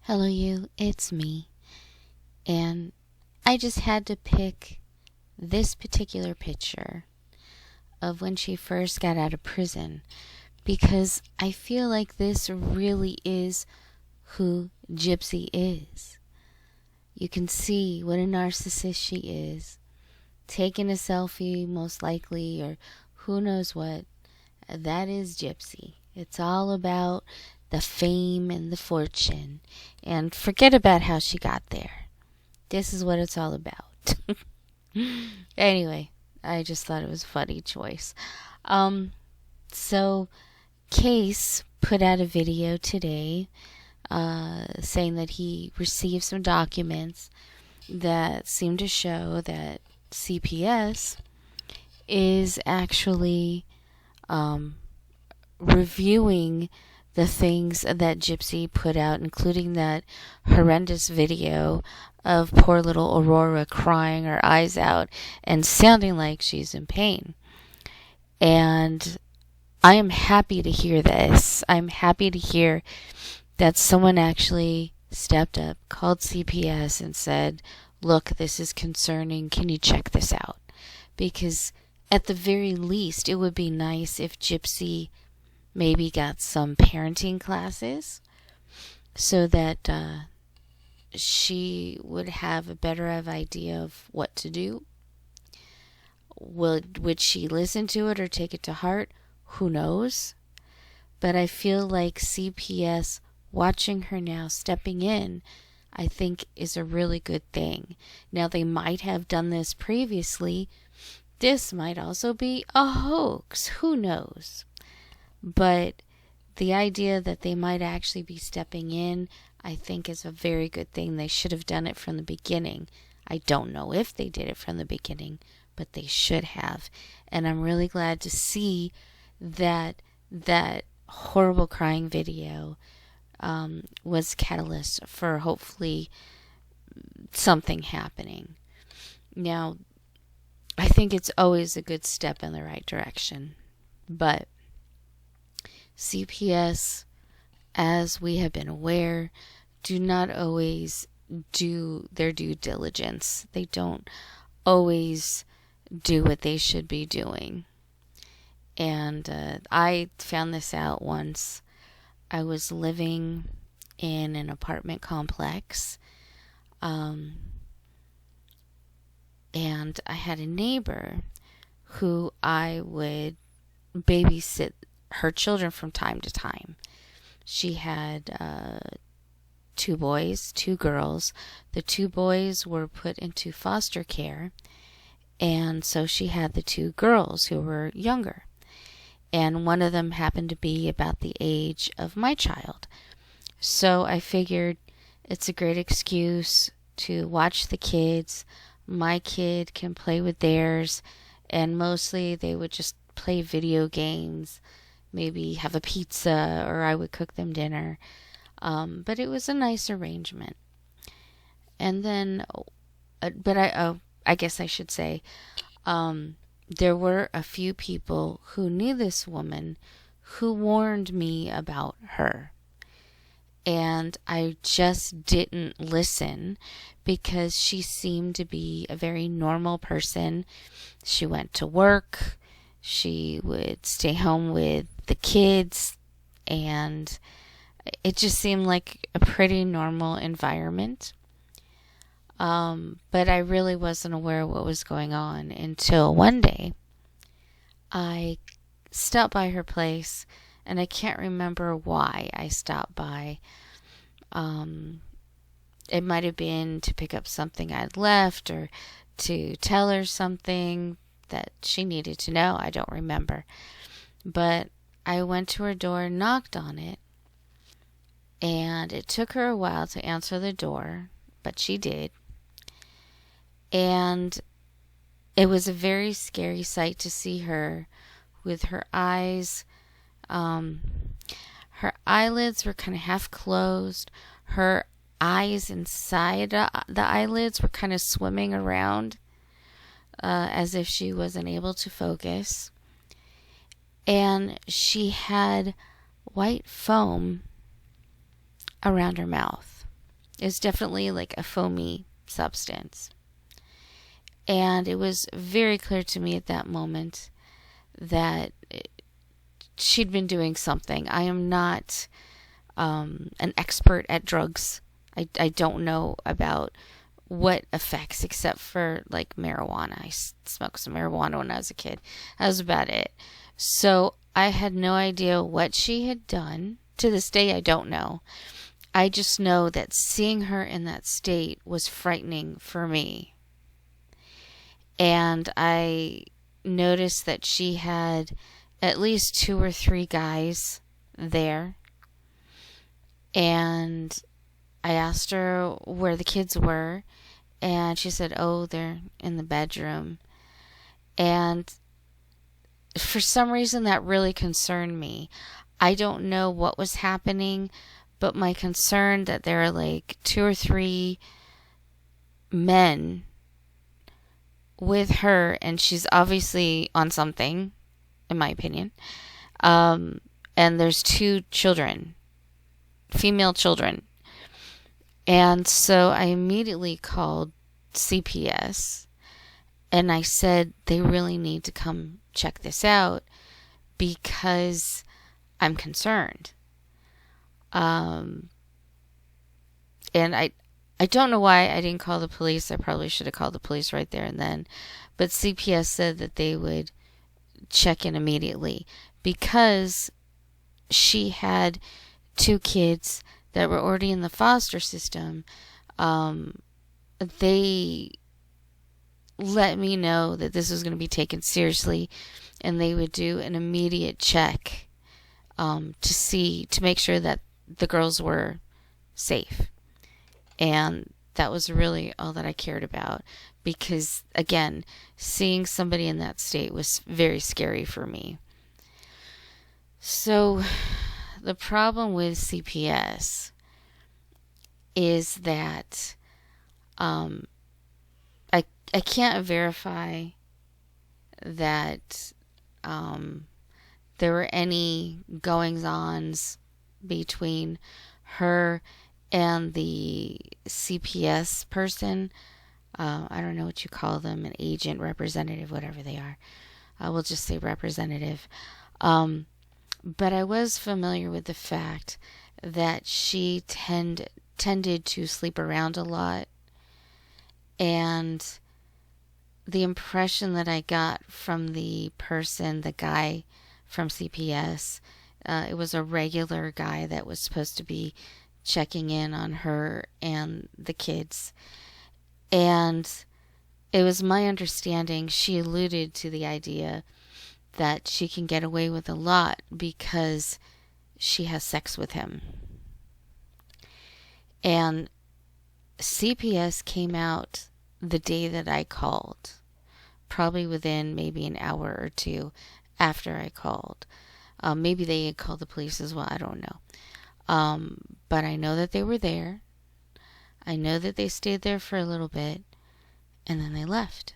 Hello, you. It's me. And I just had to pick this particular picture of when she first got out of prison because I feel like this really is who Gypsy is. You can see what a narcissist she is. Taking a selfie, most likely, or who knows what. That is Gypsy. It's all about the fame and the fortune. And forget about how she got there. This is what it's all about. Anyway, I just thought it was a funny choice. So Case put out a video today saying that he received some documents that seem to show that CPS is actually reviewing the things that Gypsy put out, including that horrendous video of poor little Aurora crying her eyes out and sounding like she's in pain. And I am happy to hear this. I'm happy to hear that someone actually stepped up, called CPS and said, look, this is concerning. Can you check this out? Because at the very least, it would be nice if Gypsy maybe got some parenting classes so that she would have a better idea of what to do. Would she listen to it or take it to heart? Who knows? But I feel like CPS watching her now stepping in, I think is a really good thing. Now, they might have done this previously. This might also be a hoax. Who knows? But the idea that they might actually be stepping in, I think is a very good thing. They should have done it from the beginning. I don't know if they did it from the beginning, but they should have. And I'm really glad to see that horrible crying video was catalyst for hopefully something happening. Now, I think it's always a good step in the right direction. But CPS, as we have been aware, do not always do their due diligence. They don't always do what they should be doing. And I found this out once. I was living in an apartment complex, and I had a neighbor who I would babysit her children from time to time. She had 2 boys, 2 girls. The 2 boys were put into foster care, and so she had the 2 girls who were younger. And one of them happened to be about the age of my child. So I figured it's a great excuse to watch the kids. My kid can play with theirs, and mostly they would just play video games, maybe have a pizza, or I would cook them dinner. But it was a nice arrangement. And then, I guess I should say, there were a few people who knew this woman who warned me about her. And I just didn't listen because she seemed to be a very normal person. She went to work. She would stay home with the kids. And it just seemed like a pretty normal environment. But I really wasn't aware of what was going on until one day I stopped by her place, and I can't remember why I stopped by. It might have been to pick up something I'd left or to tell her something that she needed to know. I don't remember. But I went to her door, knocked on it, and it took her a while to answer the door, but she did. And it was a very scary sight to see her with her eyes. Her eyelids were kind of half closed. Her eyes inside the eyelids were kind of swimming around as if she wasn't able to focus. And she had white foam around her mouth. It was definitely like a foamy substance. And it was very clear to me at that moment that she'd been doing something. I am not an expert at drugs. I don't know about what effects except for like marijuana. I smoked some marijuana when I was a kid. That was about it. So I had no idea what she had done. To this day, I don't know. I just know that seeing her in that state was frightening for me. And I noticed that she had at least 2 or 3 guys there. And I asked her where the kids were. And she said, oh, they're in the bedroom. And for some reason, that really concerned me. I don't know what was happening, but my concern that there are like 2 or 3 men with her, and she's obviously on something, in my opinion. And there's 2 children, female children. And so I immediately called CPS and I said, they really need to come check this out because I'm concerned. And I don't know why I didn't call the police. I probably should have called the police right there and then. But CPS said that they would check in immediately because she had 2 kids that were already in the foster system. They let me know that this was going to be taken seriously and they would do an immediate check to make sure that the girls were safe. And that was really all that I cared about because, again, seeing somebody in that state was very scary for me. So the problem with CPS is that I can't verify that there were any goings-ons between her and the CPS person. I don't know what you call them, an agent, representative, whatever they are. We'll just say representative. But I was familiar with the fact that she tended to sleep around a lot. And the impression that I got from the person, the guy from CPS, it was a regular guy that was supposed to be checking in on her and the kids. And it was my understanding she alluded to the idea that she can get away with a lot because she has sex with him. And CPS came out the day that I called, probably within maybe an hour or 2 after I called. Maybe they had called the police as well, I don't know. But I know that they were there. I know that they stayed there for a little bit and then they left.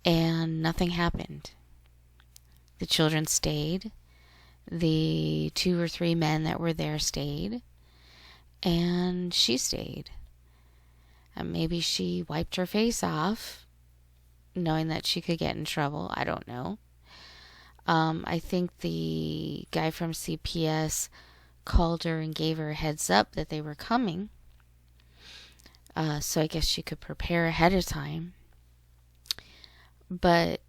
And nothing happened. The children stayed. The 2 or 3 men that were there stayed. And she stayed. And maybe she wiped her face off, knowing that she could get in trouble. I don't know. I think the guy from CPS called her and gave her a heads up that they were coming. So I guess she could prepare ahead of time. But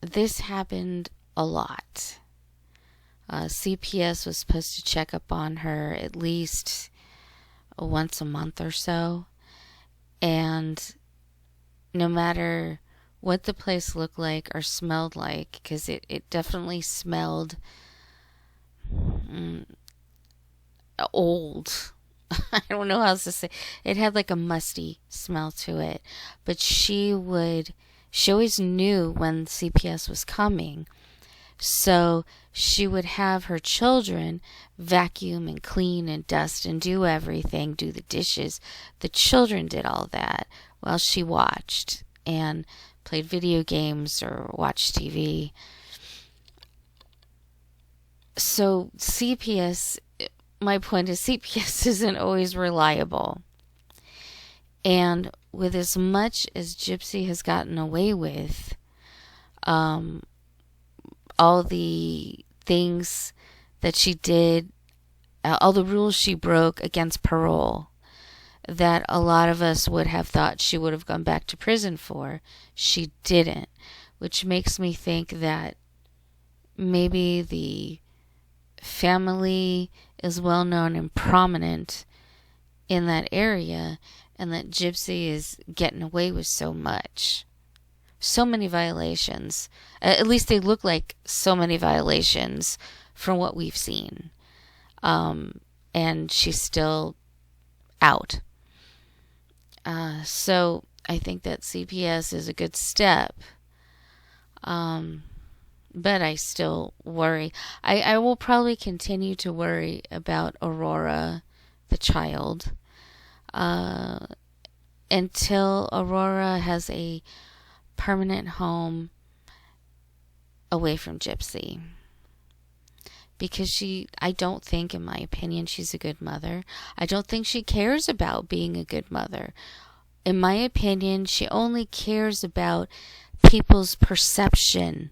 this happened a lot. CPS was supposed to check up on her at least once a month or so. And no matter what the place looked like or smelled like, because it definitely smelled old. I don't know how else to say. It had like a musty smell to it. But she always knew when CPS was coming. So she would have her children vacuum and clean and dust and do everything, do the dishes. The children did all that while she watched and played video games or watched TV. So CPS my point is CPS isn't always reliable. And with as much as Gypsy has gotten away with, all the things that she did, all the rules she broke against parole, that a lot of us would have thought she would have gone back to prison for, she didn't. Which makes me think that maybe the family is well known and prominent in that area, and that Gypsy is getting away with so much. So many violations. At least they look like so many violations from what we've seen. And she's still out. So I think that CPS is a good step. But I still worry. I will probably continue to worry about Aurora, the child, until Aurora has a permanent home away from Gypsy. Because I don't think, in my opinion, she's a good mother. I don't think she cares about being a good mother. In my opinion, she only cares about people's perception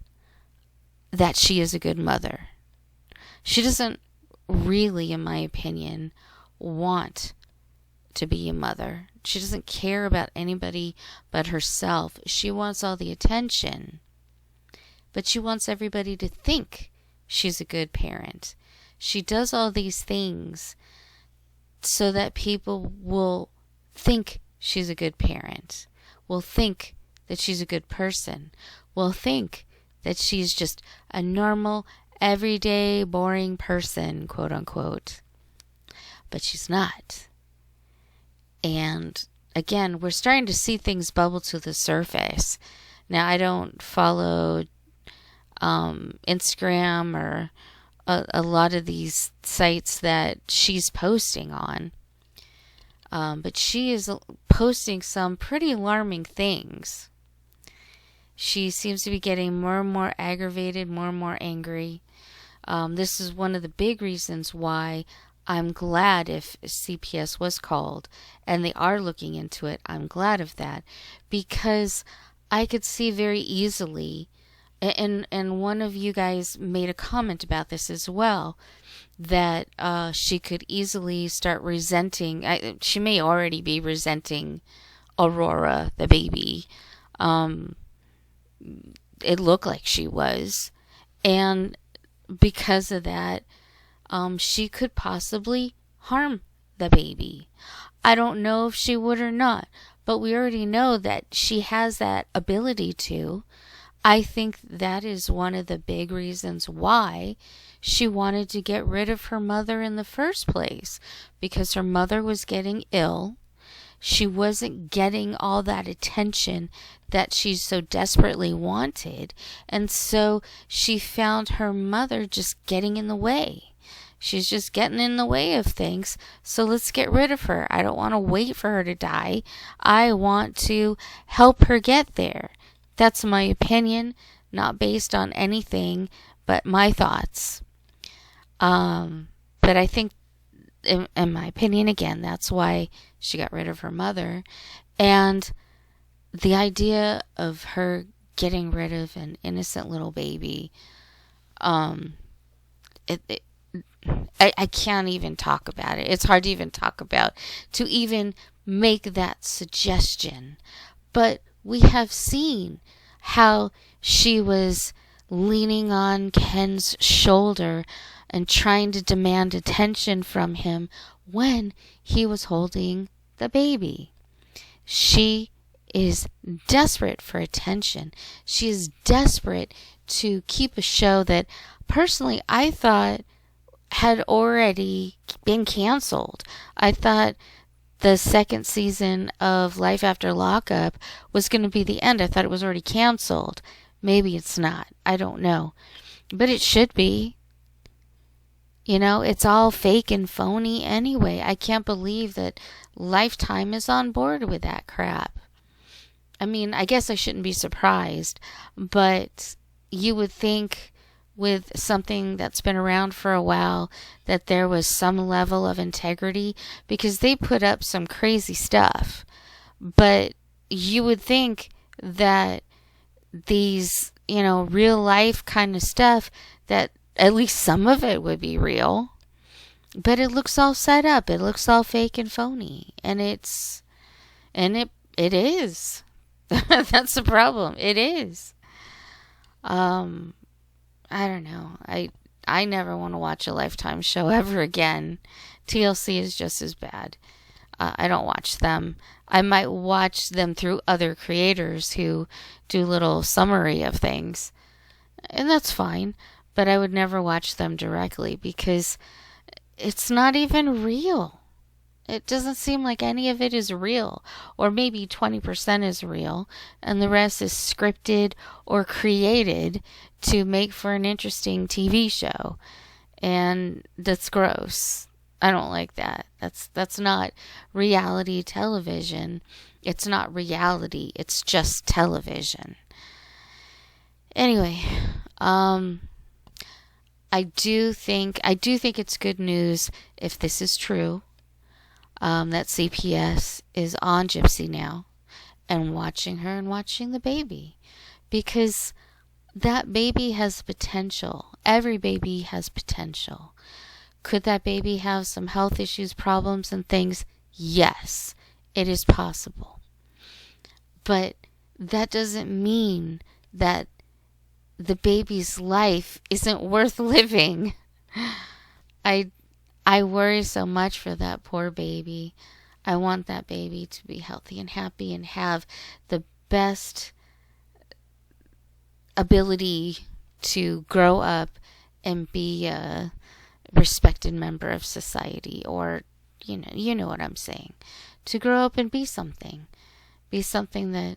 that she is a good mother. She doesn't really, in my opinion, want to be a mother. She doesn't care about anybody but herself. She wants all the attention. But she wants everybody to think she's a good parent. She does all these things so that people will think she's a good parent, will think that she's a good person, will think that she's just a normal, everyday, boring person, quote unquote. But she's not. And again, we're starting to see things bubble to the surface. Now, I don't follow Instagram or a lot of these sites that she's posting on. But she is posting some pretty alarming things. She seems to be getting more and more aggravated, more and more angry. This is one of the big reasons why I'm glad if CPS was called and they are looking into it. I'm glad of that, because I could see very easily, and one of you guys made a comment about this as well, that she could easily start resenting. She may already be resenting Aurora, the baby. It looked like she was. And because of that, she could possibly harm the baby. I don't know if she would or not, but we already know that she has that ability to. I think that is one of the big reasons why she wanted to get rid of her mother in the first place, because her mother was getting ill. She wasn't getting all that attention that she so desperately wanted, and so she found her mother just getting in the way. She's just getting in the way of things, so let's get rid of her. I don't want to wait for her to die. I want to help her get there. That's my opinion, not based on anything but my thoughts. But I think, in my opinion, again, that's why she got rid of her mother. And the idea of her getting rid of an innocent little baby, I can't even talk about it. It's hard to even talk about, to even make that suggestion. But we have seen how she was leaning on Ken's shoulder and trying to demand attention from him when he was holding the baby. She is desperate for attention. She is desperate to keep a show that, personally, I thought had already been canceled. I thought the second season of Life After Lockup was going to be the end. I thought it was already canceled. Maybe it's not. I don't know. But it should be. You know, it's all fake and phony anyway. I can't believe that Lifetime is on board with that crap. I mean, I guess I shouldn't be surprised, but you would think with something that's been around for a while that there was some level of integrity, because they put up some crazy stuff. But you would think that these, real life kind of stuff, that at least some of it would be real. But it looks all set up. It looks all fake and phony. And it is. That's the problem. It is. I don't know. I never want to watch a Lifetime show ever again. TLC is just as bad. I don't watch them. I might watch them through other creators who do little summary of things. And that's fine. But I would never watch them directly because it's not even real. It doesn't seem like any of it is real. Or maybe 20% is real and the rest is scripted or created to make for an interesting TV show. And that's gross. I don't like that. That's not reality television. It's not reality. It's just television. Anyway, I do think it's good news if this is true. That CPS is on Gypsy now and watching her and watching the baby, because that baby has potential. Every baby has potential. Could that baby have some health issues, problems, and things? Yes, it is possible. But that doesn't mean that the baby's life isn't worth living. I worry so much for that poor baby. I want that baby to be healthy and happy and have the best ability to grow up and be a respected member of society, or you know what I'm saying, to grow up and be something that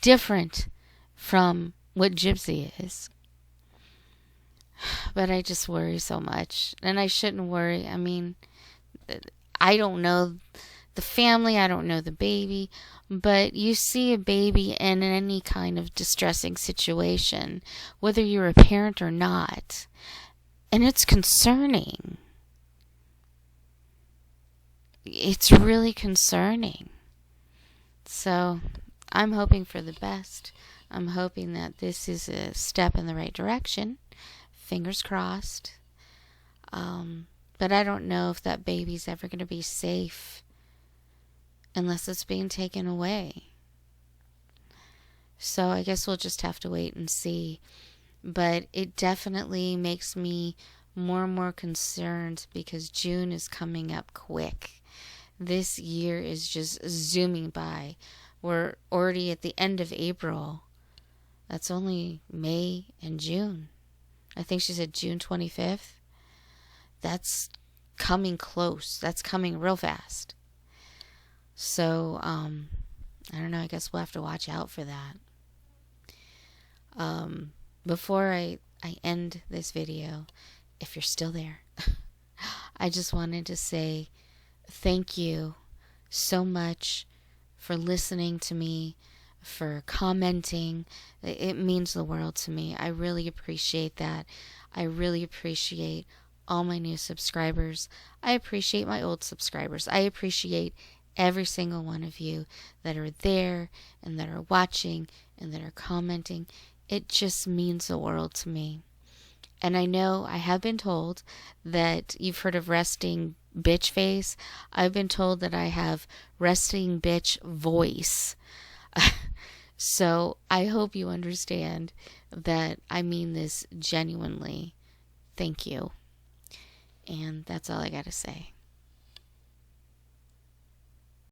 different from what Gypsy is. But I just worry so much, and I shouldn't worry. I mean, I don't know the family, I don't know the baby, but you see a baby in any kind of distressing situation, whether you're a parent or not, and it's concerning. It's really concerning. So I'm hoping for the best. I'm hoping that this is a step in the right direction. Fingers crossed. But I don't know if that baby's ever going to be safe unless it's being taken away. So I guess we'll just have to wait and see. But it definitely makes me more and more concerned because June is coming up quick. This year is just zooming by. We're already at the end of April. That's only May and June. I think she said June 25th. That's coming close. That's coming real fast. So, I don't know. I guess we'll have to watch out for that. Before I end this video, if you're still there, I just wanted to say thank you so much for listening to me, for commenting. It means the world to me. I really appreciate that. I really appreciate all my new subscribers. I appreciate my old subscribers. I appreciate every single one of you that are there and that are watching and that are commenting. It just means the world to me. And I know I have been told that you've heard of resting bitch face. I've been told that I have resting bitch voice. So I hope you understand that I mean this genuinely. Thank you. And that's all I got to say.